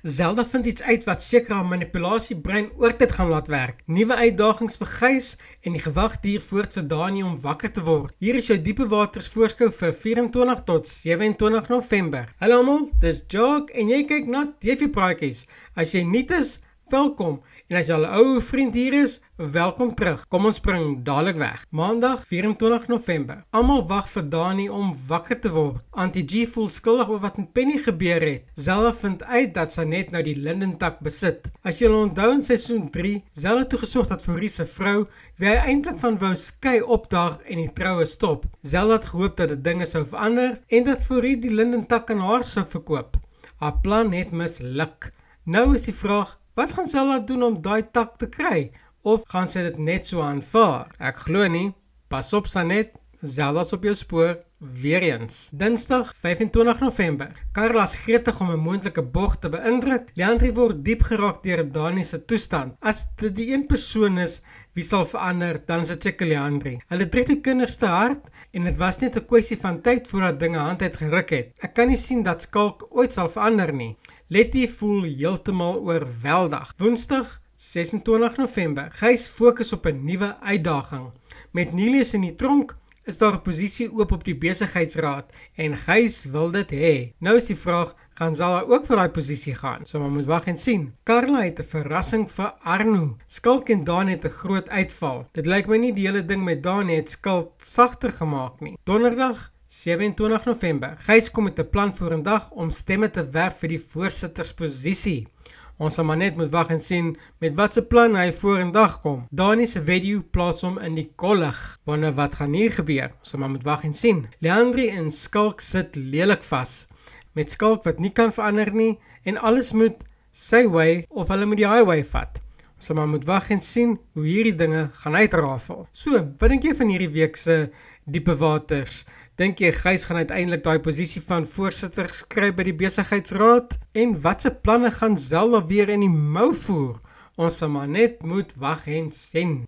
Zelda vind iets uit wat seker haar manipulasiebrein oortyd gaan laat werk. Nuwe uitdagings vir Gys en die gewag duur voort vir Dani om wakker te word. Hier is jou diepe waters voorskou vir 24 tot 27 November. Hallo almal, dis Jock en jy kyk na TV Praatjies. As jy nuut is, welkom. En as jy al 'n ou vriend hier is, welkom terug. Kom ons spring dadelik weg. Maandag 24 November. Almal wag vir Dani om wakker te word. Auntie G voel skuldig oor wat met Penny gebeur het. Zelda vind uit dat sy net nou die lindentak besit. As jy onthou in seisoen 3, Zelda toegesorg dat Fourie se vrou, wie hy eintlik van wou skei, opdag en die troue stop. Zelda het gehoop dat die dinge sou verander en dat Fourie die lindentak aan haar sou verkoop. Haar plan het misluk. Nou is die vraag, wat gaan Zelda doen om daai tak te kry? Of gaan sy dit net so aanvaar? Ek glo nie. Pas op Sanet, Zelda's op jou spoor, weer eens. Dinsdag 25 November. Carla's gretig om 'n moontlike borg te beïndruk. Leandri word diep geraak deur Dani se toestand. As dit die een persoon is wie sal verander, dan is dit seker Leandri. Hulle trek die kinders te hard en dit was net 'n kwessie van tyd voordat dinge hand uit geruk het. Ek kan nie sien dat Skalk ooit sal verander nie. Letty voel heeltemal oorweldig. Woensdag 26 November. Gys fokus op 'n nuwe uitdaging. Met Nelius in die tronk is daar 'n posisie oop op die besigheidsraad en Gys wil dit hê. Nou is die vraag, gaan Zelda ook vir daai posisie gaan? So maar moet wag en sien. Carla het 'n verrassing vir Arno. Skalk en Dani het 'n groot uitval. Dit lyk my nie die hele ding met Dani het Skalk sagter gemaak nie. Donderdag 27 November. Gys kom met 'n plan vorendag om stemme te werf vir die voorsittersposisie. Ons sal maar net moet wag en sien met wat se plan hy vorendag kom. Dani se video plaas hom in die kollig. Wonder wat gaan hier gebeur? Ons sal maar moet wag en sien. Leandri en Skalk sit lelik vas. Met Skalk wat nie kan verander nie en alles moet sy way of hulle moet die highway vat. Ons sal maar moet wag en sien hoe hierdie dinge gaan uitrafel. So, wat dink jy van hierdie week se diepe waters? Dink jy Gys gaan uiteindelik daai posisie van voorsitter kry by die besigheidsraad? En watse planne gaan Zelda weer in die mou voer? Ons sal maar net moet wag en sien.